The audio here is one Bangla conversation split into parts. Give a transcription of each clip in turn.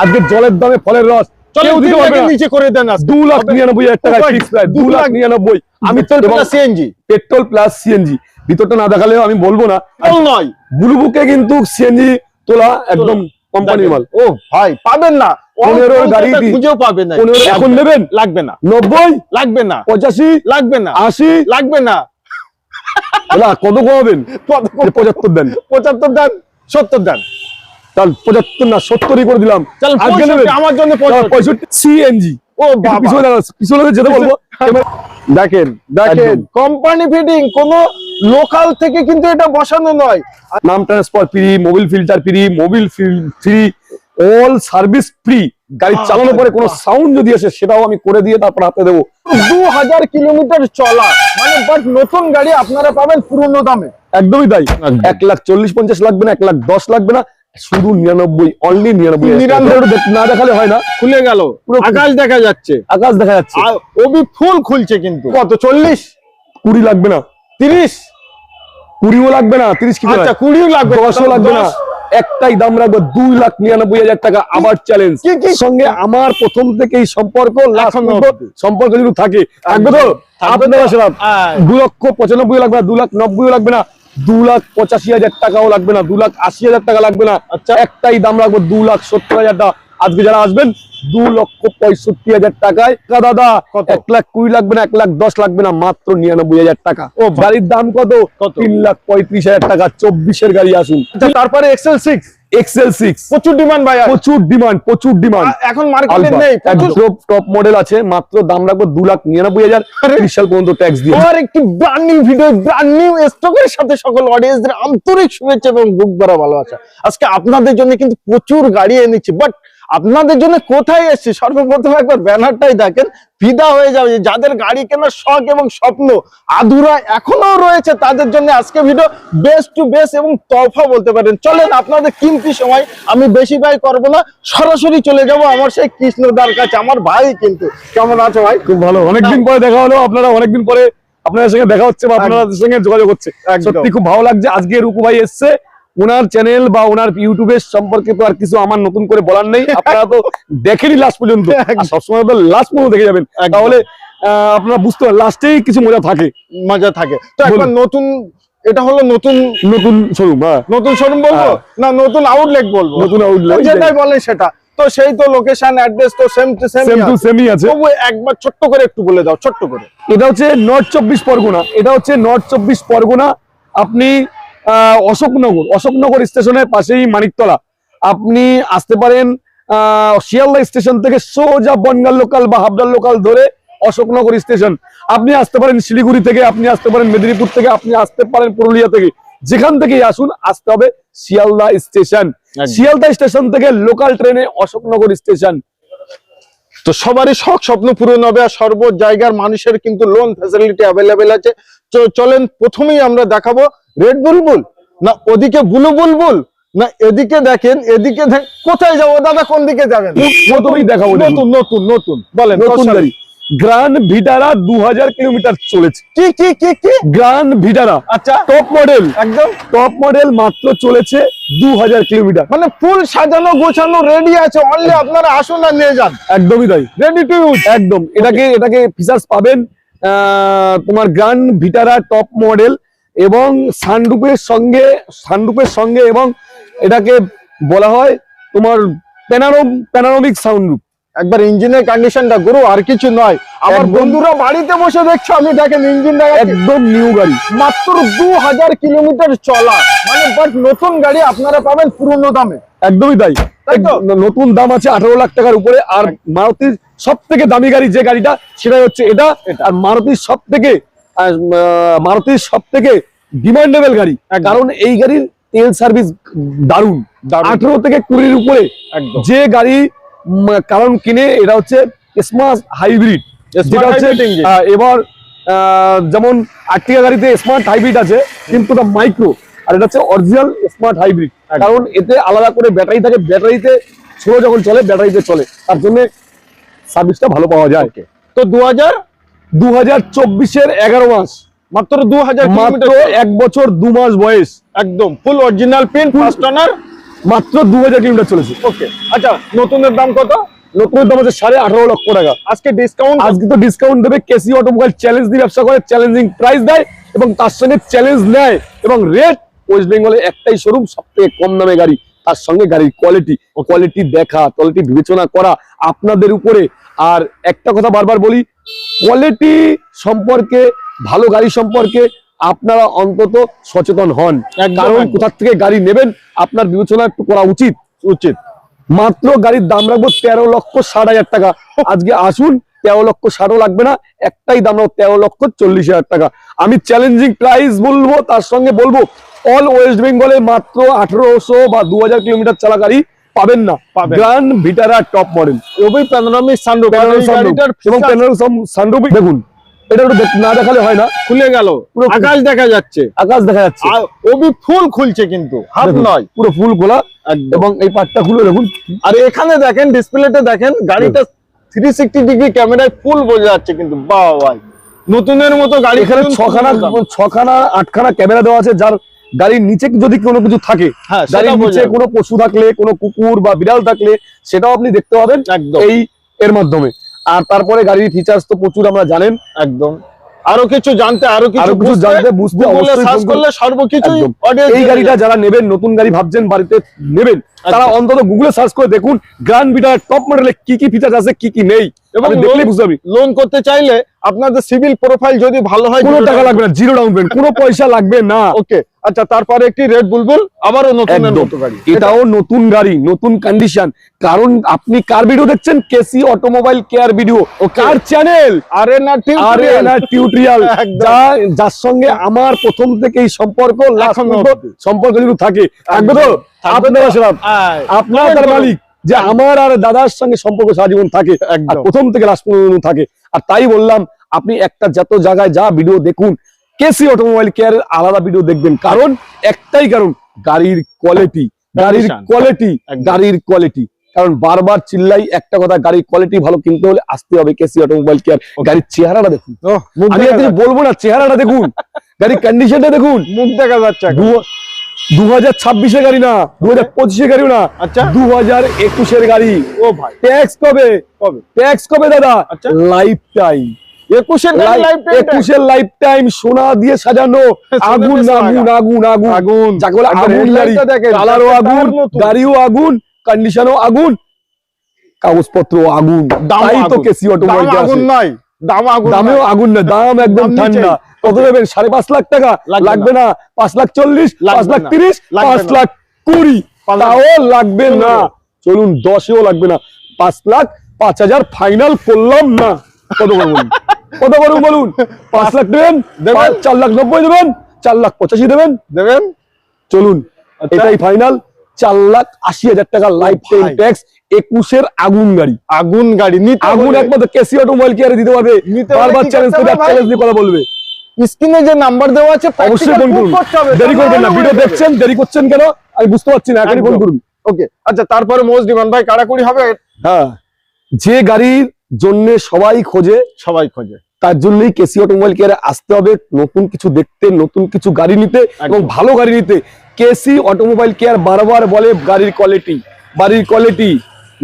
আজকে জলের দামে ফলের রস কেউ দিতে পারবে না। নিচে করে দেন 2,99,000 টাকা ফিক্স প্রাইস, 2,99,000। আমি তো সিএনজি, পেট্রোল প্লাস সিএনজি, ভিতরটা না দেখালেও আমি বলবো না। নয় ব্লু বুকে কিন্তু সিএনজি তোলা একদম কোম্পানির মাল। ও ভাই পাবেন না, 15 গাড়ি খুঁজেও পাবেন না। 15 এখন নেবেন, লাগবে না, 90 লাগবে না, 85 লাগবে না, 80 লাগবে না। কত কমাবেন? 75 দেন, 75 দেন, 70 দেন, তাহলে 75 না 70ই করে দিলাম। আজকে নেবেন আমার জন্য 65 সিএনজি। ও বাবা, পিছনে যেতে বলবো। দেখেন দেখেন কোম্পানি ফিটিং, কোন লোকাল থেকে কিন্তু এটা বসানো নয়। নাম transfer free, Mobil filter free, Mobil free, all service free. গাড়ি চালানোর পরে কোনো সাউন্ড যদি আসে সেটাও আমি করে দিয়ে তারপর হাতে দেবো। 2000 কিলোমিটার চলা, মানে বাট নতুন গাড়ি আপনারা পাবেন পুরনো দামে। একদমই তাই। 1,40,50 লাগবে না, 1,10,000 লাগবে না, শুধু 99, অনলি 99 না দেখালে হয় না। খুলে গেল, আকাশ দেখা যাচ্ছে, আকাশ দেখা যাচ্ছে, ওবি ফুল খুলছে। কিন্তু কত? 40 20 লাগবে না, 30 20ও লাগবে না, 30 কি? আচ্ছা 20 লাগবে, 10ও লাগবে না, একটাই দাম রাখবো 2,99,000 টাকা। আবার চ্যালেঞ্জ সঙ্গে আমার প্রথম থেকেই সম্পর্ক, সম্পর্ক যদি থাকে থাকবে তো আপনারা সেটা 2,95,000 লাগবে না, 2,90,000 লাগবে না, 2,85,000 টাকাও লাগবে না, 2,80,000 টাকা লাগবে না। আচ্ছা একটাই দাম রাখবো 2,70,000 টাকা। আজকে যারা আসবেন 2,65,000 টাকায় দাদা 1,20,000 লাগবে না, 1,10,000 লাগবে না, মাত্র 99,000 টাকা। ও গাড়ির দাম কত? 3,35,000 টাকা। 24-এর গাড়ি আসুন। তারপরে XL6 প্রচুর ডিমান্ড ভাই, প্রচুর ডিমান্ড এখন মার্কেটে নেই। টপ মডেল আছে, মাত্র দাম রাখবো 2,99,000, 30 সাল পর্যন্ত ট্যাক্স দিয়ে। আর একটি brand new video, brand new স্টকের সাথে সকল অডিয়েন্সদের আন্তরিক শুভেচ্ছা এবং বুক ভরা ভালোবাসা। আজকে আপনাদের জন্য কিন্তু প্রচুর গাড়ি এনেছি, বাট আপনাদের জন্য কোথায় এসেছি সর্বপ্রথম একবার ব্যানারটাই দেখেন, ফিদা হয়ে যাবে। যাদের গাড়ি কেনার শখ এবং স্বপ্ন আধুরা এখনো রয়েছে, তাদের জন্য আজকে ভিডিও বেস্ট টু বেস্ট এবং তরফা বলতে পারেন। চলেন আপনাদের কিমতি সময় আমি বেশি ব্যয় করবো না, সরাসরি চলে যাব আমার সেই কৃষ্ণদার কাছে। আমার ভাই কিন্তু কেমন আছো ভাই? খুব ভালো, অনেকদিন পরে দেখা হলো। আপনারা অনেকদিন পরে আপনাদের সঙ্গে দেখা হচ্ছে বা আপনাদের সঙ্গে যোগাযোগ হচ্ছে, সত্যি খুব ভালো লাগছে। আজকে রুকু ভাই এসছে, ওনার চ্যানেল বা ওনার ইউটিউবের সম্পর্কে তো আর কিছু আমার নতুন করে বলার নেই। আপনারা তো দেখেনি লাস্ট পর্যন্ত, সবসময় তো লাস্ট পর্যন্ত দেখে যাবেন, তাহলে আপনারা বুঝতে পারেন লাস্টেই কিছু মজা থাকে। তো একবার নতুন, এটা হলো নতুন শোরুম। নতুন শোরুম বলবো না নতুন আউটলেট বলবো? নতুন আউটলেট যেটাই বলেন সেটা তো, সেই তো লোকেশন অ্যাড্রেস তো সেম টু সেমই আছে। তবু একবার ছোট্ট করে একটু বলে দাও, ছোট্ট করে। এটা হচ্ছে নর্থ 24 পরগনা, এটা হচ্ছে নর্থ 24 পরগনা। আপনি অশোকনগর স্টেশনের পাশেই মানিকতলা। আপনি আসতে পারেন শিয়ালদা স্টেশন থেকে সোজা বনগাঁ লোকাল বা হাবড়ার লোকাল ধরে অশোকনগর স্টেশন। আপনি আসতে পারেন শিলিগুড়ি থেকে, আপনি আসতে পারেন মেদিনীপুর থেকে, আপনি আসতে পারেন পুরুলিয়া থেকে। যেখান থেকেই আসুন, আসতে হবে শিয়ালদা স্টেশন। শিয়ালদা স্টেশন থেকে লোকাল ট্রেনে অশোকনগর স্টেশন। তো সবারই শখ স্বপ্ন পূরণ হবে, আর সর্ব জায়গার মানুষের কিন্তু লোন ফ্যাসিলিটি অ্যাভেলেবেল আছে। চলেন প্রথমেই আমরা দেখাবো রেড বুলবুল, না ওদিকে ব্লু বুলবুল, না এদিকে দেখেন, এদিকে কোথায় যাবো দাদা? কোন দিকে যাবেন? প্রথমেই দেখাবো নতুন বলেন। নতুন গাড়ি গ্র্যান্ড ভিটারা 2000 কিলোমিটার চলেছে। কি গ্র্যান্ড ভিটারা, আচ্ছা টপ মডেল, একদম টপ মডেল, মাত্র চলেছে 2000 কিলোমিটার। মানে ফুল সাজানো গোছানো রেডি আছে, অনলি আপনারা আসুন আর নিয়ে যান। একদমই তাই, রেডি টু ইউজ। একদম এটাকে ফিচার্স পাবেন তোমার গ্র্যান্ড ভিটারা টপ মডেল এবং সানরুফের সঙ্গে এবং এটাকে বলা হয় তোমার প্যানোরামিক সানরুফ। একবার ইঞ্জিনের কন্ডিশনটা গুরু, আর কিছু নয়। আমার বন্ধুরা বাড়িতে বসে দেখছো, আমি দেখেন ইঞ্জিনটা একদম নিউ গাড়ি, মাত্র 2000 কিলোমিটার চলা, মানে বাট নতুন গাড়ি আপনারা পাবেন পুরনো দামে। একদমই তাই, নতুন দাম আছে 18 লাখ টাকার উপরে। আর মারুতির সব থেকে দামি গাড়ি যে গাড়িটা, সেটাই হচ্ছে এটা। আর মারুতির সব থেকে ডিমান্ডেবল গাড়ি, কারণ এই গাড়ির তেল সার্ভিস দারুণ। 18 থেকে 20-এর উপরে যে গাড়ি কারণ কিনে, এটা হচ্ছে স্মার্ট হাইব্রিড, যেটা হচ্ছে এবার যেমন আর্টিকা গাড়িতে স্মার্ট হাইব্রিড আছে, কিন্তু এটা মাইক্রো, আর এটা হচ্ছে অরিজিনাল স্মার্ট হাইব্রিড। কারণ এতে আলাদা করে ব্যাটারি থাকে, ব্যাটারিতে স্লো যখন চলে ব্যাটারিতে চলে, তার জন্য সার্ভিসটা ভালো পাওয়া যায়। তো 2024-এর 11 মাস, মাত্র 2000 মাত্র 1 বছর 2 মাস বয়স, একদম ফুল অরিজিনাল প্রিন্ট, ফার্স্ট ওনার, মাত্র 2000 কিলোমিটার চলেছে। ওকে, আচ্ছা নতুনের দাম কত? নতুনের দাম হচ্ছে 18.5 লক্ষ টাকা। আজকে ডিসকাউন্ট? আজকে তো ডিসকাউন্ট দেবে। কেসি অটোমোবাইল চ্যালেঞ্জ দিয়ে ব্যবসা করে, চ্যালেঞ্জিং প্রাইস দেয় এবং তার সঙ্গে চ্যালেঞ্জ নেয় এবং রেট ওয়েস্ট বেঙ্গলে একটাই শোরুম, সবথেকে কম দামে গাড়ি, তার সঙ্গে গাড়ির কোয়ালিটি দেখা, কোয়ালিটি বিবেচনা করা আপনাদের উপরে। আর একটা কথা বারবার বলি, কোয়ালিটি সম্পর্কে, ভালো গাড়ি সম্পর্কে আপনারা অন্তত সচেতন হন। কারণ কোথা থেকে গাড়ি নেবেন আপনার বিবেচনা একটু করা উচিত। মাত্র গাড়ির দাম রাখবো 13,60,000 টাকা। আজকে আসুন, 13,60,000 লাগবে না, একটাই দাম রাখবো 13,40,000 টাকা। আমি চ্যালেঞ্জিং প্রাইস বলবো, তার সঙ্গে বলবো অল ওয়েস্ট বেঙ্গলে মাত্র 1800 বা 2000 কিলোমিটার চালা গাড়ি পাবেন না। গ্র্যান্ড ভিটারা টপ মডেল এবং সানরুফ দেখুন, এটা একটু না দেখালে হয় না, খুলে গেল, পুরো আকাশ দেখা যাচ্ছে, আকাশ দেখা যাচ্ছে। ওবি ফুল খুলছে, কিন্তু হাফ নয়, পুরো ফুল খোলা। এবং এই পার্টটা খুলে দেখুন। আর এখানে দেখেন, ডিসপ্লেতে দেখেন, গাড়িটা 360 ডিগ্রি ক্যামেরায় ফুল বোঝা যাচ্ছে, কিন্তু বাহ ভাই নতুনের মতো গাড়ি। এখানে 6খানা 8খানা ক্যামেরা দেওয়া আছে, যার গাড়ির নিচে যদি কোনো কিছু থাকে, গাড়ির নিচে কোনো পশু থাকলে, কোনো কুকুর বা বিড়াল থাকলে, সেটাও আপনি দেখতে পাবেন এই এর মাধ্যমে। আর তারপরে গাড়ির ফিচার্স তো প্রচুর আমরা জানেন। একদম, আরো কিছু জানতে, আরো কিছু জানতে বুঝতে অবশ্যই সার্চ করলে সর্বকিছু। এই গাড়িটা যারা নেবেন, নতুন গাড়ি ভাবছেন বাড়িতে নেবেন, তারা অন্তত গুগলে সার্চ করে দেখুন গ্র্যান্ড ভিটার টপ মডেলে কি কি ফিচার আছে, কি কি নেই, এবং দেখলেই বুঝতে পারবেন। লোন করতে চাইলে আপনাদের সিভিল প্রোফাইল যদি ভালো হয়, কোনো টাকা লাগবে না, জিরো ডাউন পেমেন্ট, কোনো পয়সা লাগবে না। ওকে, আচ্ছা তারপরে একটি রেড বুলবুল, আবারও নতুনের মতো গাড়ি, এটাও নতুন গাড়ি, নতুন কন্ডিশন। কারণ আপনি কার ভিডিও দেখছেন? কেসি অটোমোবাইল কেয়ার ভিডিও, কার চ্যানেল আরএনআর টিউটোরিয়াল, যার সঙ্গে আমার প্রথম থেকেই সম্পর্ক, সম্পর্ক যদি থাকে, থাকবে তো আপনার মালিক, যে আমার আর দাদার সঙ্গে সম্পর্ক সারা জীবন থাকে, প্রথম থেকে লাস্ট পর্যন্ত থাকে। আর তাই বললাম, আপনি একটা যত জায়গায় যা ভিডিও দেখুন, কেসি অটোমোবাইল কেয়ারের আলাদা ভিডিও দেখবেন। কারণ একটাই কারণ, গাড়ির কোয়ালিটি। কারণ বারবার চিল্লাই একটা কথা, গাড়ির কোয়ালিটি ভালো কিনতে হলে আসতে হবে কেসি অটোমোবাইল কেয়ার। গাড়ির চেহারাটা দেখুন, আমি একদিন বলবো না, চেহারাটা দেখুন, গাড়ির কন্ডিশনটা দেখুন, মুখ দেখা যাচ্ছে। 2026-এর গাড়ি না, 2025-এর গাড়ি না, 2021-এর গাড়ি। ও ভাই, ট্যাক্স কবে দাদা? Lifetime. 21-এর লাইফ টাইম, সোনা দিয়ে সাজানো, আগুন যাকে বলে আগুন গাড়ি, কালারও আগুন, গাড়িও আগুন, কন্ডিশনও আগুন, কাগজপত্র আগুন। তাই তো কেসি অটোমোবাইল আগুন নয়, দামেও আগুন না, দাম একদম ঠান্ডা। কত দেবেন? 5.5 লাখ টাকা লাগবে না, 5,40,000, 5,30,000, 5,20,000, তাও লাগবে না। চলুন 10-এও লাগবে না, 5,05,000 ফাইনাল করলাম না। কত করুন বলুন? 5 লাখ দেবেন, 4,90,000 দেবেন, 4,85,000 দেবেন। চলুন, এটাই ফাইনাল। 4,80,000 টাকা লাইফ টাইম ট্যাক্স। 21-এর আগুন গাড়ি, আগুন একমাত্র কেসি অটোমোবাইল কেয়ারে দিতে পারবে। বারবার চ্যালেঞ্জ দিয়ে কথা বলবে। স্ক্রিনে যে নাম্বার দেওয়া আছে, অবশ্যই ফোন করুন, দেরি করবেন না। ভিডিও দেখছেন, দেরি করছেন কেন আমি বুঝতে পারছি না, এখনই ফোন করুন। ওকে, আচ্ছা তারপরে মোস্ট ডিমান্ড ভাই কাড়াকুড়ি হবে। হ্যাঁ, যে গাড়ির জন্য সবাই খোঁজে, তার জন্যই কেসি অটোমোবাইল কেয়ারে আসতে হবে। নতুন কিছু দেখতে, নতুন কিছু গাড়ি নিতে এবং ভালো গাড়ি নিতে। কেসি অটোমোবাইল কেয়ার বারবার বলে বাড়ির কোয়ালিটি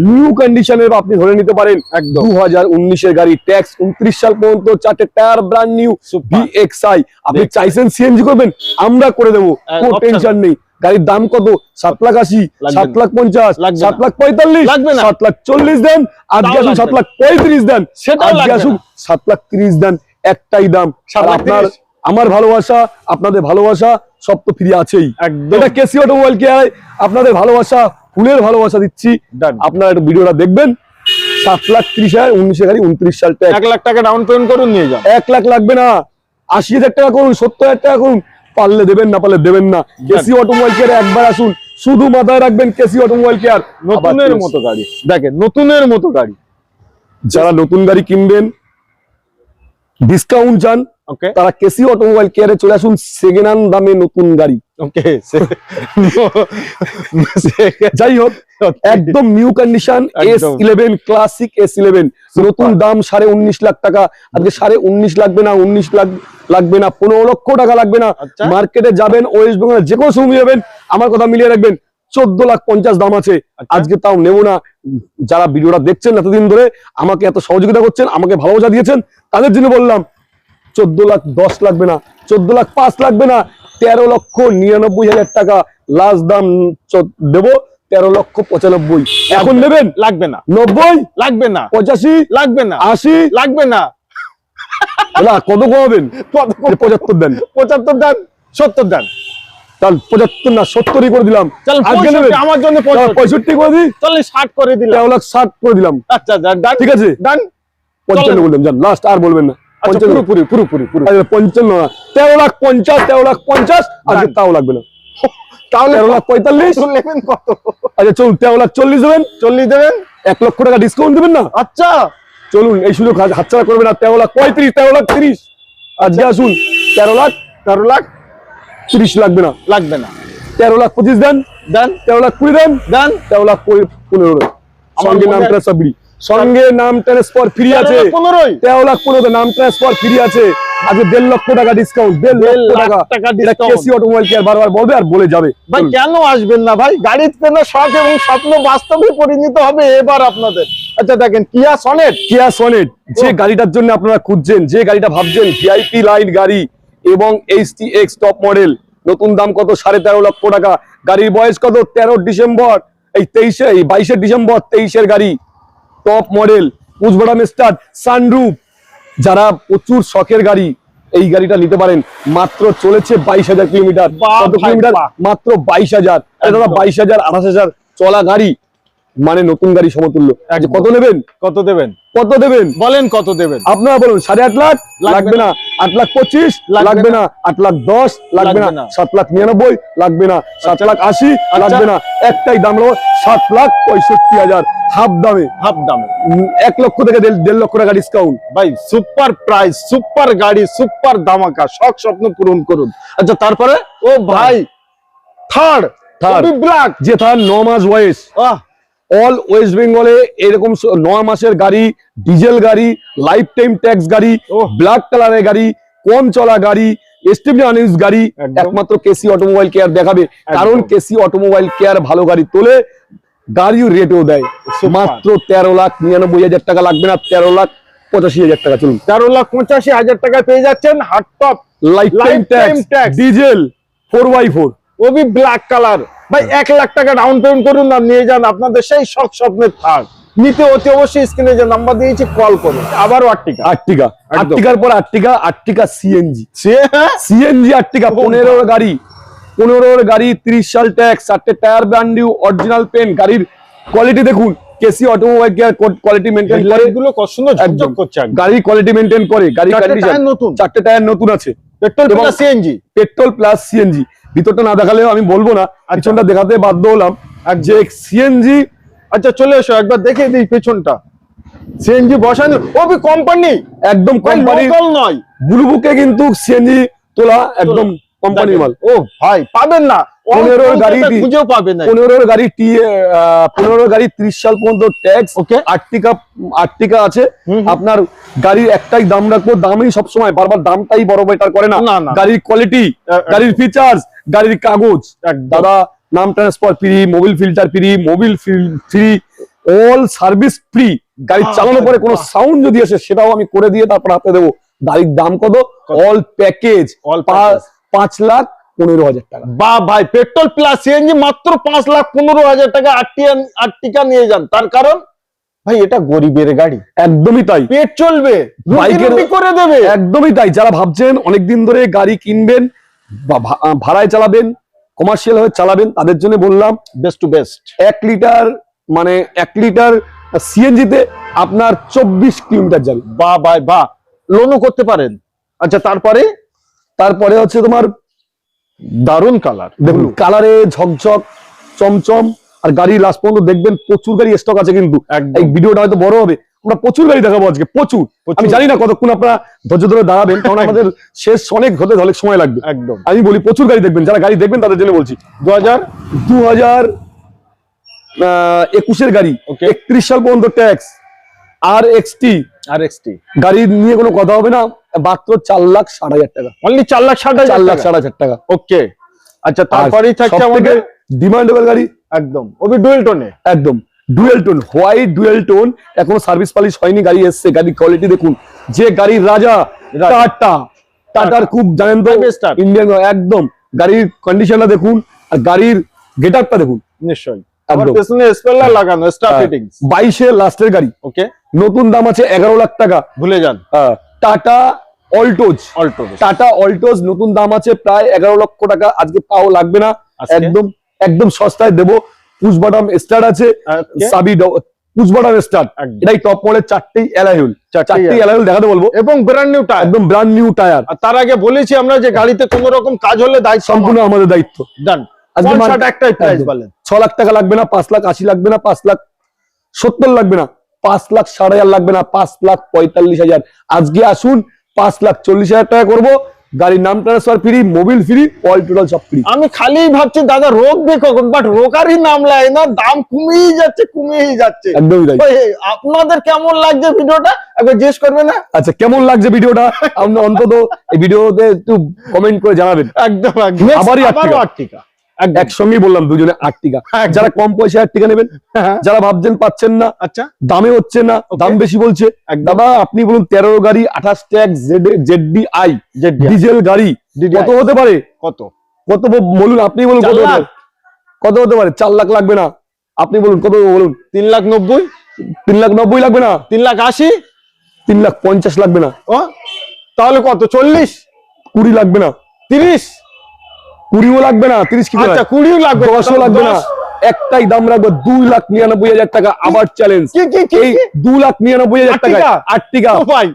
নিউ কন্ডিশনের আপনি ধরে নিতে পারেন। 2019-এর গাড়ি, ট্যাক্স 29 সাল পর্যন্ত, 4টে টায়ার ব্র্যান্ড নিউ VXI। আপনি চাইছেন সিএনজি করবেন, আমরা করে দেবো, কোনো টেনশন নেই। গাড়ির দাম কত? 7,80,000, 7,50,000, 7,45,000, 7,40,000 দেন। আজকে আসুন 7,35,000 দেন, আজকে আসুন 7,30,000 দেন। একটাই দাম। আমার ভালোবাসা, আপনাদের ভালোবাসা সব তো ফ্রি আছেই। এটা কেসি অটোমোবাইল কেয়ার আপনাদের ভালোবাসা, ফুলের ভালোবাসা দিচ্ছি। আপনারা একটু ভিডিওটা দেখবেন। 7,30,000 19-এর গাড়ি, 29 সাল ট্যাক্স। 1 লাখ টাকা ডাউন পেমেন্ট করুন, নিয়ে যান। 1 লাখ লাগবে না, 80,000 টাকা করুন, 70,000 টাকা করুন, পারলে দেবেন, না পারলে দেবেন না। কেসি অটোমোবাইল কেয়ারে একবার আসুন, শুধু মাথায় রাখবেন কেসি অটোমোবাইল কেয়ার। নতুনের মতো গাড়ি দেখেন, নতুনের মতো গাড়ি। যারা নতুন গাড়ি কিনবেন, ডিসকাউন্ট চান, তারা কেসি অটোমোবাইল কেয়ারে চলে আসুন। সেকেন্ড হ্যান্ড দামে নতুন গাড়ি। যাই হোক, একদম new condition S11 classic S11, নতুন দাম 19.5 লাখ টাকা। আজকে 19.5 লাগবে না, 19 লাখ লাগবে না, 15 লক্ষ টাকা লাগবে না। মার্কেটে যাবেন, ওয়েস্ট বেঙ্গল যে কোনো সময় যাবেন, আমার কথা মিলিয়ে রাখবেন, 14,50,000 দাম আছে। আজকে তাও নেবো না। যারা ভিডিওটা দেখছেন এতদিন ধরে আমাকে এত সহযোগিতা করছেন, আমাকে ভালোবাসা দিয়েছেন, তাদের জন্য বললাম 14,10,000 লাগবে না, 14,05,000 লাগবে না, 13,99,000 টাকা লাস্ট দাম দেবো। 13,95,000 এখন নেবেন? লাগবে না। 90 লাগবে না। 85 লাগবে না। 80 লাগবে না। না, কত কমাবেন? 75 দেন। 75 দেন। 70 দেন। তাহলে 75 না 70ই করে দিলাম। চল আজকে নেবেন? আমার জন্য 65 করে দিই। চল 60 করে দিলাম। 13,60 করে দিলাম। আচ্ছা ডান। ঠিক আছে, ডান। 55 বললাম, জান লাস্ট আর বলবেন না। আচ্ছা, পুরোপুরি 55 না, 13,50,000, 13,50,000 আজকে তাও লাগবে না। তাহলে 13,45,000 নেবেন কত? আচ্ছা চলুন 13,40,000 দেবেন। 40 দেবেন। 1 লক্ষ টাকা ডিসকাউন্ট দেবেন না? আচ্ছা চলুন, এই সুযোগ হাতছাড়া করবেন না। 13,35,000, 13,30,000 আজকে আসুন। 13,30,000 লাগবে না। লাগবে না। 13,25,000 দেন। দেন। 13,20,000 দেন। দেন। 13,15,000 দেন। সঙ্গে নাম ট্রান্সফার ফ্রি, সঙ্গে নাম ট্রান্সফার ফ্রি আছে। 13,15,000 নাম ট্রান্সফার ফ্রি আছে। আজকে 1.5 লক্ষ টাকা ডিসকাউন্ট। 1.5 লক্ষ টাকা। এটা কেসি অটোমোবাইল কেয়ার বারবার বলবে আর বলে যাবে। ভাই কেন আসবেন না ভাই? গাড়ি কেনার শখ এবং স্বপ্ন বাস্তবে পরিণত হবে এবার আপনাদের। আচ্ছা দেখেন কিয়া সনেট, যে গাড়িটার জন্য আপনারা খুঁজছেন, যে গাড়িটা ভাবছেন ভিআইপি লাইন গাড়ি এবং HTX টপ মডেল, নতুন দাম কত? 13.5 লক্ষ টাকা। গাড়ির বয়স কত? 13 ডিসেম্বর, এই 22 ডিসেম্বর 23-এর গাড়ি, top model, push button start, sunroof. যারা প্রচুর শখের গাড়ি, এই গাড়িটা নিতে পারেন। মাত্র চলেছে 22,000 কিলোমিটার। কত কিলোমিটার? মাত্র 22,000। দাদা 22,000, 28,000 চলা গাড়ি মানে নতুন গাড়ি সমতুল্য। কত নেবেন? কত দেবেন? কত দেবেন বলেন কত দেবেন? আপনারা বলুন। 8.5 লাখ লাগবে না, 8,25,000 লাগবে না, 8,10,000 লাগবে না, 7,99,000 লাগবে না, 7,80,000 লাগবে না। একটাই দাম হলো 7,65,000 হাফ দামে। 1 লক্ষ থেকে 1.5 লক্ষ টাকা ডিসকাউন্ট। ভাই সুপার প্রাইস, সুপার গাড়ি, সুপার ধামাকা, শখ স্বপ্ন পূরণ করুন। আচ্ছা তারপরে ও ভাই থার্ড ব্ল্যাক, যে তার 9 মাস বয়স। অল ওয়েস্ট বেঙ্গলে এরকম 9 মাসের গাড়ি, ডিজেল গাড়ি, লাইফ টাইম ট্যাক্স গাড়ি, ব্ল্যাক কালারের গাড়ি, কম চলা গাড়ি, এসটিভি আনইউজ গাড়ি একমাত্র কেসি অটোমোবাইল কেয়ার দেখাবে। কারণ কেসি অটোমোবাইল কেয়ার ভালো গাড়ি তোলে, গাড়িও রেটও দেয়। মাত্র 13,99,000 টাকা লাগবে না, 13,85,000 টাকা। চলুন 13,85,000 টাকায় পেয়ে যাচ্ছেন hard top life time tax diesel 4x4 OB black colour. ভাই 1 লাখ টাকা ডাউন পেমেন্ট করুন আর নিয়ে যান আপনাদের সেই শখ স্বপ্নের থার। নিতে অতি অবশ্যই স্ক্রিনে যে নাম্বার দিয়েছি কল করুন। আবারও আর্টিকার পর আর্টিকা সিএনজি, আর্টিকা 15 গাড়ি, 30 সাল ট্যাক্স, 4টে tyre brand new, original paint. গাড়ির কোয়ালিটি দেখুন, KC automobile care quality maintain করে। এগুলো কত সুন্দর ঝকঝক করছে। গাড়ি কোয়ালিটি মেইনটেইন করে। গাড়ি কন্ডিশন নতুন, 4টে টায়ার নতুন আছে। Petrol plus CNG. ভিতরটা না দেখালেও আমি বলবো না, পিছনটা দেখাতে বাধ্য হলাম। আর যে সিএনজি। আচ্ছা চলে এসো একবার দেখে দিই পেছনটা। সিএনজি বসানো ওবি কোম্পানি, একদম কোম্পানি নয়। ব্লু বুকে কিন্তু সিএনজি তোলা, একদম কোম্পানির মাল। ও ভাই পাবেন না, 15 গাড়ি খুঁজেও পাবেন না। 15 গাড়ি 30 সাল পর্যন্ত ট্যাক্স। আর্টিকা আছে। আপনার গাড়ির একটাই দাম রাখবো, দামই সবসময় বারবার দামটাই বড় বেটার করে না। গাড়ির কোয়ালিটি, গাড়ির ফিচার্স, গাড়ির কাগজ। দাদা নাম transfer free, Mobil filter free, free, all service free. গাড়ি চালানোর পরে কোনো সাউন্ড যদি আসে সেটাও আমি করে দিয়ে তারপর হাতে দেবো। গাড়ির দাম কত? অল প্যাকেজ 5,15,000 টাকা। বা ভাই পেট্রোল প্লাস সিএনজি মাত্র 5,15,000 টাকা। আর্টিকা নিয়ে যান। তার কারণ ভাই এটা গরিবের গাড়ি। একদমই তাই, পেট চলবে, রুটি করে দেবে। একদমই তাই। যারা ভাবছেন অনেকদিন ধরে গাড়ি কিনবেন বা ভাড়ায় চালাবেন, কমার্শিয়াল হয়ে চালাবেন, তাদের জন্য বললাম বেস্ট টু বেস্ট। 1 লিটার সিএনজিতে আপনার 24 কিলোমিটার যাবে। বা ভাই বা লোনও করতে পারেন। আচ্ছা তারপরে হচ্ছে তোমার দারুন কালার। দেখুন কালারে ঝকঝক চমচম। আর গাড়ি লাস্ট পর্যন্ত দেখবেন, প্রচুর গাড়ি স্টক আছে কিন্তু। এই ভিডিওটা হয়তো বড় হবে, আমরা প্রচুর গাড়ি দেখাবো আজকে, প্রচুর। আমি জানি না কতক্ষণ আপনারা ধৈর্য ধরে দাঁড়াবেন, কারণ আমাদের শেষ অনেক হতে অনেক সময় লাগবে। একদম আমি বলি প্রচুর গাড়ি দেখবেন, যারা গাড়ি দেখবেন তাদের জন্য বলছি। 2021-এর গাড়ি, 31 সাল পর্যন্ত ট্যাক্স, RXT গাড়ি নিয়ে কোনো কথা হবে না। মাত্র 4,60,000 টাকা। অনলি 4,60,000 টাকা। ওকে। আচ্ছা তারপরেই থাকছে আমাদের ডিমান্ডেবল গাড়ি একদম ওবি ডুয়েল টোনে, একদম dual tone, white dual tone. এখনো সার্ভিস পালিশ হয়নি, গাড়ি এসছে। গাড়ির কোয়ালিটি দেখুন, যে গাড়ির রাজা টাটা। টাটার খুব জানেন তো ইন্ডিয়ান, একদম গাড়ির কন্ডিশনটা দেখুন আর গাড়ির গেটআপটা দেখুন। নিশ্চয়ই আবার পেছনে স্পয়লার লাগানো, স্টার ফিটিংস। 22 লাস্টের গাড়ি। ওকে, নতুন দাম আছে 11 লাখ টাকা। ভুলে যান। টাটা অল্টোজ, টাটা অল্টোজ নতুন দাম আছে প্রায় 11 লক্ষ টাকা। আজকে পাও লাগবে না, একদম একদম সস্তায় দেবো। পুশ বাটন স্টার্ট আছে, সাবি পুশ বাটন স্টার্ট। এটাই টপ মডেল, 4টেই অ্যালয়, 4টেই অ্যালয় দেখাতে বলবো, এবং ব্র্যান্ড নিউ টায়ার, একদম ব্র্যান্ড নিউ টায়ার। আর তার আগে বলেছি আমরা যে গাড়িতে কোনো রকম কাজ হলে দায়িত্ব সম্পূর্ণ আমাদের দায়িত্ব। ডান। আজকে একটাই প্রাইস বলেন, 6 লাখ টাকা লাগবে না, 5,80,000 লাগবে না, 5,70,000 লাগবে না, 5,60,000 লাগবে না, 5,45,000। আজকে আসুন, 5,40,000 টাকা করবো। গাড়ির নাম transfer free, Mobil free, all total সব ফ্রি। আমি খালি ভাবছি দাদা রোকবে কখন, বাট রোকারই নাম লাই না, দাম কমেই যাচ্ছে। একদমই তাই। আপনাদের কেমন লাগছে ভিডিওটা একবার জিজ্ঞেস করবে না? আচ্ছা, কেমন লাগছে ভিডিওটা আপনি অন্তত এই ভিডিওতে একটু কমেন্ট করে জানাবেন। একদম আবারই আর্টিকা, একসঙ্গেই বললাম দুজনে আর্টিকা। যারা কম পয়সা আর্টিকা নেবেন, যারা ভাবছেন পাচ্ছেন না, আচ্ছা দামে হচ্ছে না, দাম বেশি বলছে, দাদা আপনি বলুন 13 গাড়ি 28 ট্যাক্স জেডডিআই ডিজেল গাড়ি কত হতে পারে? কত বলুন, আপনি বলুন কত হতে পারে? 4 লাখ লাগবে না, আপনি বলুন কত বলুন? 3,90,000, 3,90,000 লাগবে না, 3,80,000, 3,50,000 লাগবে না। তাহলে কত? 40, 20 লাগবে না, 30, 20ও লাগবে না, 30 কি? আচ্ছা 20 লাগবে, 10ও লাগবে না। একটাই দাম রাখবো, 2,99,000 টাকা। আবার চ্যালেঞ্জ, এই 2,99,000 টাকা আর্টিকা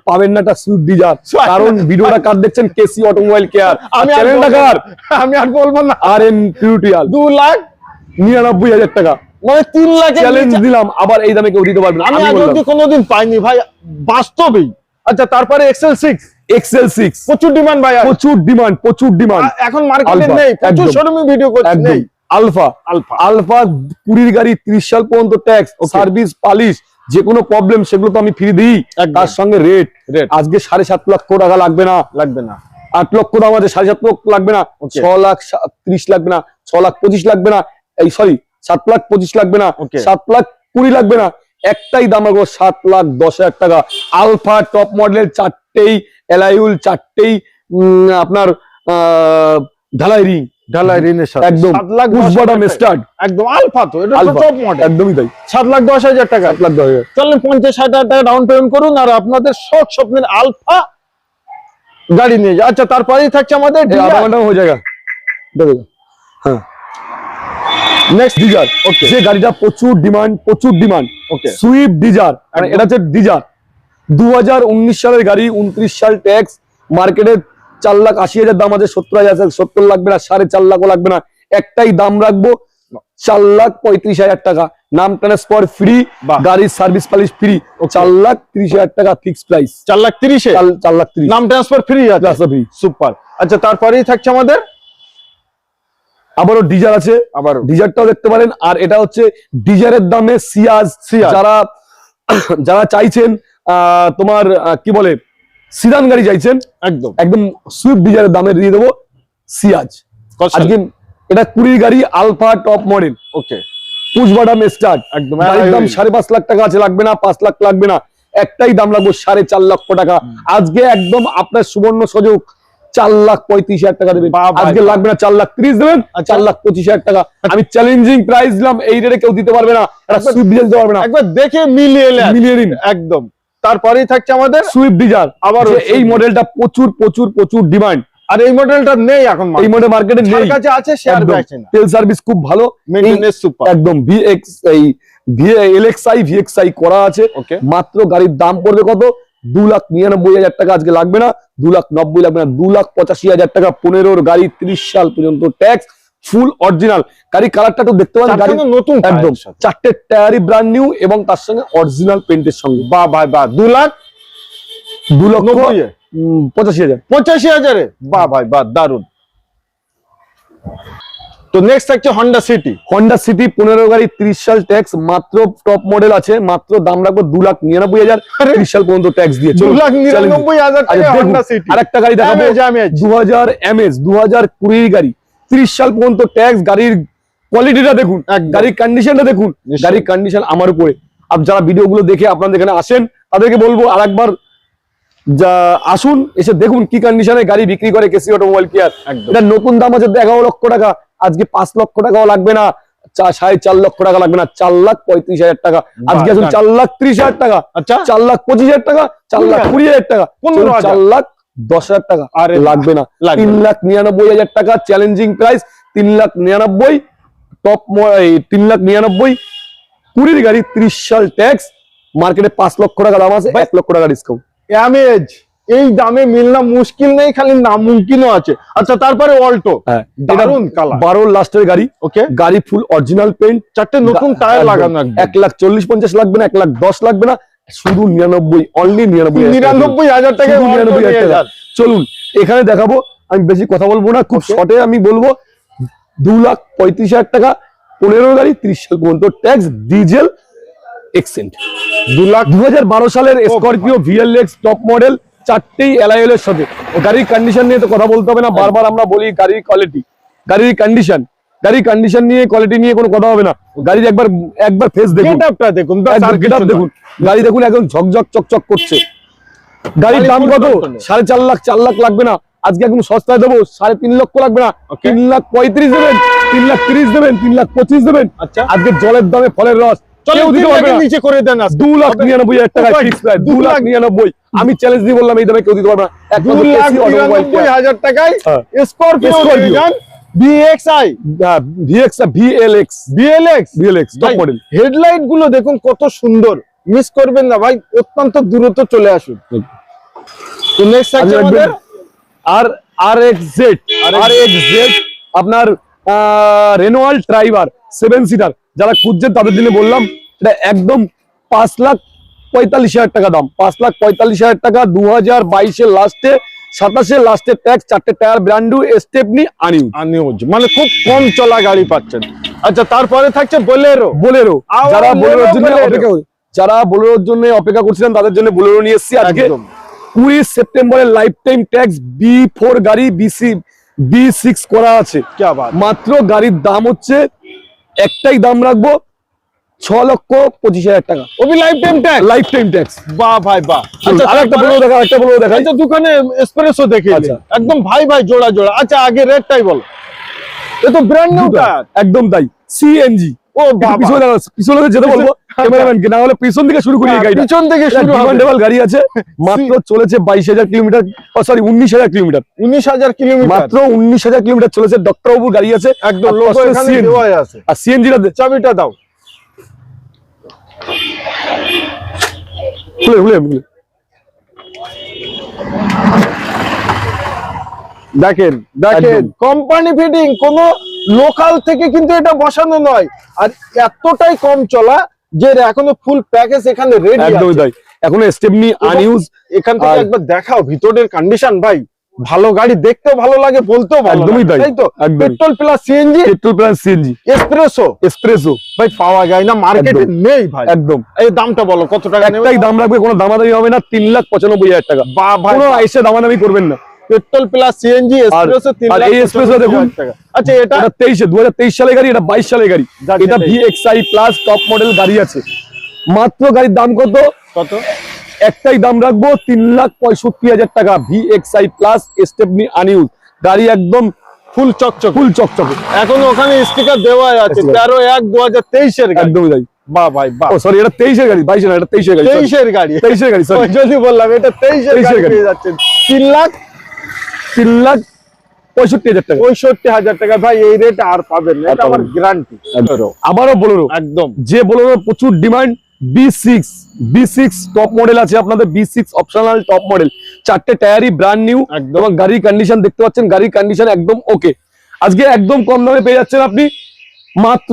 পাবেন না, সুইফট ডিজায়ার। কারণ ভিডিওটা কার দেখছেন? KC automobile care. আমি আর বলবো না, আরএন টিউটোরিয়াল। 2,99,000 টাকা, মানে 3 লাখ চ্যালেঞ্জ দিলাম। আবার এই দামে কেউ দিতে পারবে না, আমি আগে কোনোদিন পাইনি ভাই, বাস্তবেই। আচ্ছা, তারপরে XL6 প্রচুর ডিমান্ড ভাই, প্রচুর ডিমান্ড। এখন মার্কেটে নেই, প্রচুর শোরুমে ভিডিও করছে নেই। আলফা 20 গাড়ি, 30 সাল পর্যন্ত ট্যাক্স, সার্ভিস, পালিশ, যে কোনো প্রবলেম সেগুলো তো আমি ফ্রি দিই। তার সঙ্গে রেট আজকে 7.5 লক্ষ টাকা লাগবে না, 8 লক্ষ দাম আছে, 7.5 লক্ষ লাগবে না, 6,30,000 লাগবে না, 6,25,000 লাগবে না, এই সরি 7,25,000 লাগবে না, 7,20,000 লাগবে না। একটাই দাম রাখবো 7,10,000 টাকা। আলফা টপ মডেল, 4টেই অ্যালাইউল, 4টেই আপনার ঢালাই রিং সাথে, একদম পুশ বাটন স্টার্ট, একদম আলফা। তো এটা তো টপ মডেল, একদমই তাই। 7,10,000 টাকা, 7,10,000। চলেন 50,000 টাকা ডাউন পেমেন্ট করুন আর আপনাদের সব স্বপ্নের আলফা গাড়ি নিয়ে যান। আচ্ছা, তারপরেই থাকছে আমাদের আধা ঘন্টা হয়ে যাবে। হ্যাঁ, নেক্সট ডিজার। ওকে, যে গাড়িটা প্রচুর ডিমান্ড। ওকে, সুইফট ডিজার। মানে এটা হচ্ছে ডিজার 2019 সালের গাড়ি, 29 সাল ট্যাক্স। মার্কেটে 4,80,000 দাম আছে, 70,000 লাগবে না, 4.5 লাখও লাগবে না। একটাই দাম রাখবো 4,35,000 টাকা। নাম ট্রান্সফার ফ্রি, গাড়ির সার্ভিস পালিশ ফ্রি। 4,30,000 টাকা ফিক্স প্রাইস। 4,30,000, 4,30,000 নাম ট্রান্সফার ফ্রি আছে, ফ্রি। সুপার। আচ্ছা, তারপরেই থাকছে আমাদের আবারও ডিজার আছে, আবার ডিজারটাও দেখতে পারেন। আর এটা হচ্ছে ডিজারের দামে সিয়াজ। যারা চাইছেন তোমার কি বলে সিদান গাড়ি চাইছেন, একদম সুইফট ডিজারের দামে দিয়ে দেবো সিয়াজ। আজকে এটা 20 গাড়ি, আলফা টপ মডেল। ওকে, পুশ বাটন স্টার্ট, একদম দাম 5.5 লাখ টাকা আছে, লাগবে না, 5 লাখ লাগবে না। একটাই দাম লাগবো 4.5 লক্ষ টাকা। আজকে একদম আপনার সুবর্ণ সুযোগ, 4,35,000 টাকা দেবেন। আজকে লাগবে না, 4,30,000 দেবেন, 4,25,000 টাকা। আমি চ্যালেঞ্জিং প্রাইস দিলাম, এই রেটে কেউ দিতে পারবে না, সুইফট ডিজার দিতে পারবে না। একবার দেখে মিলিয়ে নিন, একদম। তারপরেই থাকছে আমাদের সুইফট ডিজার। আবার এই মডেলটা প্রচুর ডিমান্ড। আর এই মডেলটা নেই এখন, এই মডেল মার্কেটে নেই, কাছে আছে, শেয়ার পাচ্ছে না। তেল সার্ভিস খুব ভালো, মেইনটেনেন্স সুপার, একদম VXI করা আছে। মাত্র গাড়ির দাম পড়বে কত? 2,99,000 টাকা। আজকে লাগবে না, 2,90,000 লাগবে না, 2,85,000 টাকা। 15 গাড়ি, 30 সাল পর্যন্ত ট্যাক্স, ফুল অরিজিনাল গাড়ি। কালারটা তো দেখতে পাচ্ছেন, গাড়ি নতুন, একদম 4টে টায়ারই ব্র্যান্ড নিউ এবং তার সঙ্গে অরিজিনাল পেইন্টের সঙ্গে। বাহ, 2,85,000, বাহ ভাই, বাহ, দারুন। তো নেক্সট থাকছে Honda City। 15 গাড়ি, 30 সাল ট্যাক্স, মাত্র টপ মডেল আছে। মাত্র দাম রাখবো 2,99,000, 30 সাল পর্যন্ত ট্যাক্স দিয়ে। 2,99,000 Honda City। আরেকটা গাড়ি দেখাবো, 2000 MS, 2020 গাড়ি, 30 সাল পর্যন্ত ট্যাক্স। গাড়ির কোয়ালিটিটা দেখুন, গাড়ির কন্ডিশনটা দেখুন, গাড়ির কন্ডিশন আমার উপরে। যারা ভিডিওগুলো দেখে আপনাদের এখানে আসেন তাদেরকে বলবো আরেকবার আসুন, এসে দেখুন কি কন্ডিশনে গাড়ি বিক্রি করে কেসি অটোমোবাইল কেয়ার। এটা নতুন দাম আছে 11 লক্ষ টাকা, আজকে 5 লক্ষ টাকাও লাগবে না, 4.5 লক্ষ টাকা লাগবে না, 4,35,000 টাকা। আজকে আসুন 4,30,000 টাকা, 4,25,000 টাকা, 4,20,000 টাকা, 4,10,000 টাকা আর লাগবে না, 3,99,000 টাকা চ্যালেঞ্জিং প্রাইস। 3,99,000 টপ 3,99,000 কুড়ির গাড়ি, 30 সাল ট্যাক্স, মার্কেটে 5 লক্ষ টাকা দাম আছে, 1 লক্ষ টাকা ডিসকাউন্ট। অ্যামেজ এই দামে মিলনা মুশকিল নেই, খালি নামুমকিনও আছে। আচ্ছা, তারপরে অল্টো, দারুন কালার, 12 লাস্টের গাড়ি। ওকে, গাড়ি ফুল অরিজিনাল পেইন্ট, 4টে নতুন টায়ার লাগানো। 1,40,50 লাগবে না, 1,10,000 লাগবে না, শুধু 99, অনলি 99,000 টাকা। চলুন এখানে দেখাবো, আমি বেশি কথা বলবো না, খুব শর্টে আমি বলবো। 2,35,000 টাকা, 15 গাড়ি, 30 সাল পর্যন্ত ট্যাক্স, ডিজেল এক্সেন্ট। 2012 সালের স্করপিও ভিএলএক্স টপ মডেল, 4টেই এলআইএল এর সাথে। গাড়ির কন্ডিশন নিয়ে তো কথা বলতে হবে না, বারবার আমরা বলি গাড়ির কোয়ালিটি, গাড়ির কন্ডিশন, গাড়ির কন্ডিশন নিয়ে, কোয়ালিটি নিয়ে কোনো কথা হবে না। গাড়ির একবার ফেস দেখুন, দেখুন, দেখুন গাড়ি দেখুন, একদম ঝকঝক চকচক করছে। গাড়ির দাম কত? 4.5 লাখ, 4 লাখ লাগবে না, আজকে একদম সস্তায় দেবো, 3.5 লক্ষ লাগবে না, 3,35,000 দেবেন, 3,30,000 দেবেন, 3,25,000 দেবেন। আজকে জলের দামে ফলের রস, নিচে করে দেন। 2,99,000 টাকা ফিক্স প্রাইস, 2,99,000। আমি চ্যালেঞ্জ দিয়ে বললাম এই দামে কেউ দিতে পারবে না। 1,99,000 টাকায় Scorpio VLX top model. Headlight গুলো দেখুন কত সুন্দর, মিস করবেন না ভাই, অত্যন্ত দ্রুত চলে আসুন। তো নেক্সট আছে আমাদের RXZ, আপনার রেনোয়াল্ট ট্রাইবার 7 সিটার। যারা খুঁজছেন তাদের জন্য বললাম, এটা একদম 5,45,000 টাকা দাম, 5,45,000 টাকা। 2022 এর লাস্টে, 27 এর লাস্টে ট্যাক্স, 4টে tyre brand new, stepney unused, মানে খুব কম চলা গাড়ি পাচ্ছেন। আচ্ছা, তারপরে থাকছে বোলেরো। যারা বোলেরোর জন্য অপেক্ষা করছিলেন তাদের জন্য বোলেরো নিয়ে এসেছি আজকে। 20 সেপ্টেম্বরের লাইফ টাইম ট্যাক্স, B4 গাড়ি, B6 করা আছে। মাত্র গাড়ির দাম হচ্ছে, একটাই দাম রাখবো, 6,25,000 টাকা। Life time tax. বাহ ভাই বাহ। আচ্ছা, আরেকটা বলো দেখা। আচ্ছা, দোকানে এসপ্রেসো দেখে একদম ভাই জোড়া। আচ্ছা, আগে রেটটাই বলো। এ তো ব্র্যান্ড নিউ টায়ার, একদম তাই, সিএনজি। ও বাবা, পিছনে যেতে বলবো ক্যামেরাম্যানকে, না হলে পিছন থেকে শুরু করি। গাড়ি পিছন থেকে শুরু হবে। গাড়ি আছে, মাত্র চলেছে 22,000 কিলোমিটার, সরি 19,000 কিলোমিটার, 19,000 কিলোমিটার, মাত্র 19,000 কিলোমিটার চলেছে। ডক্টর বাবুর গাড়ি আছে, একদম লোগো এখানে দেওয়া আছে। আর সিএনজিটা চাবিটা দাও, খুলে দেখেন কোম্পানি ফিটিং, কোন লোকাল থেকে কিন্তু এটা বসানো নয়। আর এতটাই কম চলা যে এখনো ফুল প্যাকেজ এখানে রেডি আছে। এখনো স্টেপনি আনইউজ। এখান থেকে একবার দেখাও ভিতরের কন্ডিশন ভাই, ভালো গাড়ি, দেখতেও ভালো লাগে, বলতেও ভালো লাগে, তাই তো? পেট্রোল প্লাস সিএনজি, এসপ্রেসো ভাই পাওয়া যায় না, মার্কেটে নেই ভাই। একদম। এই দামটা বলো কত টাকা নেবে? একটাই দাম রাখবে, কোনো দামাদামি হবে না, 3,95,000 টাকা। বাহ ভাই, কোনো এসে দামাদামি করবেন না। পেট্রোল প্লাস সিএনজি এসপ্রেসো, 3,95,000 দেখুন। আচ্ছা, এটা 2023 সালের গাড়ি, এটা 22 সালের গাড়ি। এটা VXI প্লাস টপ মডেল গাড়ি আছে। মাত্র গাড়ির দাম কত? একটাই দাম রাখবো, 3,65,000 টাকা। VXI প্লাস স্টেপনি আনইউজ গাড়ি, একদম ফুল চকচকে। এখন ওখানে স্টিকার দেওয়া আছে 13/1/2023 এর গাড়ি। একদমই তাই। বাহ ভাই বাহ। ও সরি, এটা 23 এর গাড়ি, 22 না, এটা 23 এর গাড়ি। 23 এর গাড়ি সরি, যদি বললাম এটা 23 এর গাড়ি পেয়ে যাচ্ছেন 3,65,000 টাকা। 65,000 টাকা ভাই, এই রেট আর পাবেন না, এটা আমার গ্যারান্টি। আবারও বোলেরো, একদম যে বোলেরো প্রচুর ডিমান্ড, B6 টপ মডেল আছে আপনাদের, B6 অপশনাল টপ মডেল, 4টে টায়ারই ব্র্যান্ড নিউ, এবং গাড়ির কন্ডিশন দেখতে পাচ্ছেন, গাড়ির কন্ডিশন একদম ওকে। আজকে একদম কম দামে পেয়ে যাচ্ছেন আপনি, মাত্র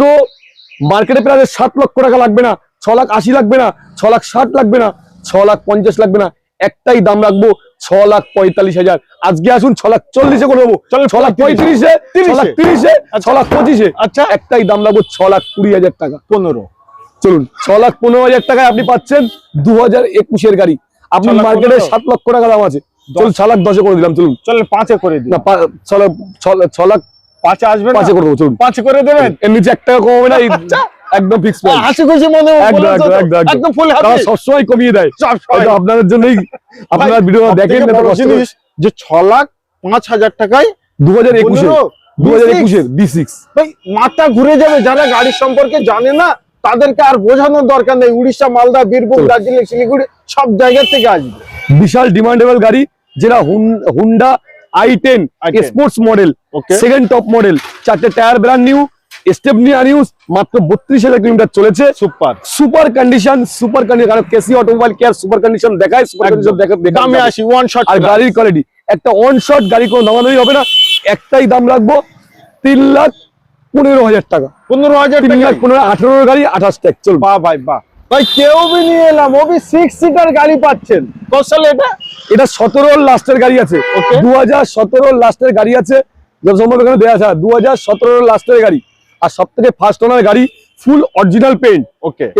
মার্কেটে প্রায় 7 লক্ষ টাকা লাগবে না, 6,80,000 লাগবে না, 6,60,000 লাগবে না, 6,50,000 লাগবে না, একটাই দাম রাখবো, 6,45,000। আজকে আসুন 6,40,000 করে দেবো, 6,35,000, 6,30,000, 6,25,000। আচ্ছা, একটাই দাম রাখবো, 6,20,000 টাকা। 15, চলুন 6,15,000 টাকায় আপনি পাচ্ছেন 2021 এর গাড়ি। আপনার মার্কেটে 7 লক্ষ টাকা দাম আছে, চলুন 6,10,000 করে দিলাম। চলুন 5 করে দিন, না 6,05,000 5 আসবে না? 5 করে দেবো, চলুন 5 করে দেবেন? এর নিচে 1 টাকা কম হবে না, একদম ফিক্স প্রাইস। হাসি খুশি মনে একদম ফুল তারা হ্যাপি। সবসময় কমিয়ে দেয়, হয়তো আপনাদের জন্যই আপনারা ভিডিও দেখেন এত কষ্ট করে। যে 6,05,000 টাকায় 2021 B6 ভাই মাথা ঘুরে যাবে। যারা গাড়ির সম্পর্কে জানে না তাদেরকে আর বোঝানোর দরকার নেই। উড়িষ্যা, মালদা, বীরভূম, দার্জিলিং, শিলিগুড়ি সব জায়গা থেকে আসবে। বিশাল ডিমান্ডেবল গাড়ি, যেটা Hyundai i10 sports model, second top model, 4টে tyre brand new, stepney unused, মাত্র 32,000 কিলোমিটার চলেছে। সুপার কন্ডিশন, কারণ KC automobile care super condition দেখায়, সুপার কন্ডিশন দামে আসি ওয়ান শট। আর গাড়ির কোয়ালিটি, একটা ওয়ান শট গাড়ি কোনো দামাদামি হবে না। একটাই দাম রাখবো 3,15,000 টাকা। 15,000 টাকা 18 গাড়ি 28 ট্যাক্স। চল বাহ ভাই বাহ ভাই, কেউ বি নিয়ে এলাম। ও বি 6 সিটার গাড়ি পাচ্ছেন। কত সালে এটা? এটা 17 লাস্টের গাড়ি আছে, 2017 লাস্টের গাড়ি আছে, যত সম্ভব এখানে দেওয়া আছে 2017 লাস্টের গাড়ি। আর সব থেকে ফার্স্ট ওনার গাড়ি, ফুল অরিজিনাল পেইন্ট,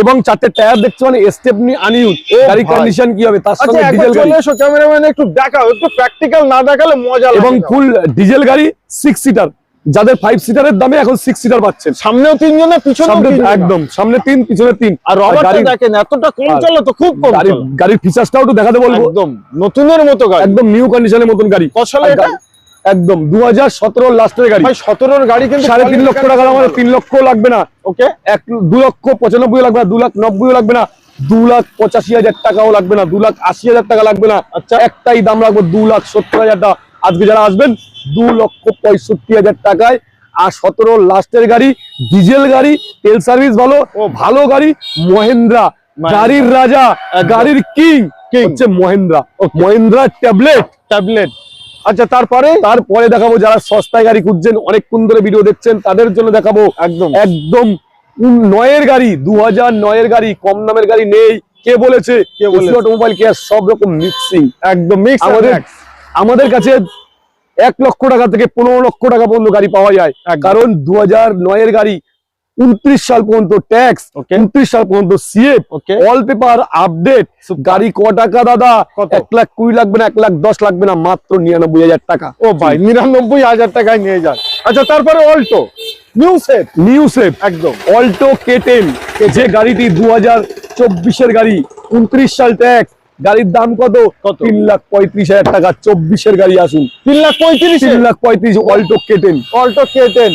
এবং 4টে টায়ার দেখছো, মানে স্টেপনি আনইউজ। গাড়ি কন্ডিশন কি হবে, তার সঙ্গে ডিজেল গাড়ি। চলে এসো ক্যামেরাম্যান, একটু দেখাও, একটু প্র্যাকটিক্যাল না দেখালে মজা লাগে। এবং ফুল ডিজেল গাড়ি, 6 সিটার, যাদের 5 সিটারের দামে এখন 6 সিটার পাচ্ছেন। সামনেও 3 জনের, পিছনেও 3 জন। একদম সামনে 3 পিছনে 3। আর রবারটা দেখেন এতটা কম চলে তো, খুব কম চলে। গাড়ির ফিচারসটাও একটু দেখাতে বলবো। একদম নতুনের মতো গাড়ি, একদম নিউ কন্ডিশনের মতন গাড়ি। কত সালে এটা? একদম 2017 লাস্টের গাড়ি। ভাই 17 গাড়ি কিন্তু 3.5 লক্ষ টাকা দাম, 3 লক্ষ লাগবে না। ওকে, 2,95,000 লাগবে না, 2,90,000 লাগবে না, 2,85,000 টাকাও লাগবে না, 2,80,000 টাকা লাগবে না। আচ্ছা, একটাই দাম রাখবো 2,70,000 টাকা। আজকে যারা আসবেন 2,65,000 টাকায়। আর 17 লাস্টের গাড়ি, ডিজেল গাড়ি, তেল সার্ভিস ভালো, ভালো গাড়ি, মহেন্দ্রা, গাড়ির রাজা, গাড়ির কিং হচ্ছে মহেন্দ্রা। মহেন্দ্রা ট্যাবলেট। আচ্ছা, তারপরে দেখাবো যারা সস্তায় গাড়ি খুঁজছেন, অনেকক্ষণ ধরে ভিডিও দেখছেন, তাদের জন্য দেখাবো একদম 9 গাড়ি, 2009 গাড়ি, কম দামের গাড়ি নেই। কে বলেছে? অটোমোবাইল কেয়ার সব রকম মিক্সিং, একদম মিক্স। আমাদের কাছে 1 লক্ষ টাকা থেকে 15 লক্ষ টাকা পর্যন্ত গাড়ি পাওয়া যায়। কারণ 2009 গাড়ি, 29 সাল পর্যন্ত ট্যাক্স, 29 সাল পর্যন্ত সিএফ, অল পেপার আপডেট। গাড়ি ক টাকা দাদা? 1,20,000 লাগবে না, 1,10,000 লাগবে না, মাত্র 99,000 টাকা। ও ভাই, 99,000 টাকায় নিয়ে যান। আচ্ছা, তারপরে অল্টো নিউ সেফ একদম অল্টো K10, যে গাড়িটি 2024 গাড়ি, 29 সাল ট্যাক্স। গাড়ির দাম কত? 3,35,000 টাকা। 24 গাড়ি আসুন, 3,35,000 অল্টো K10।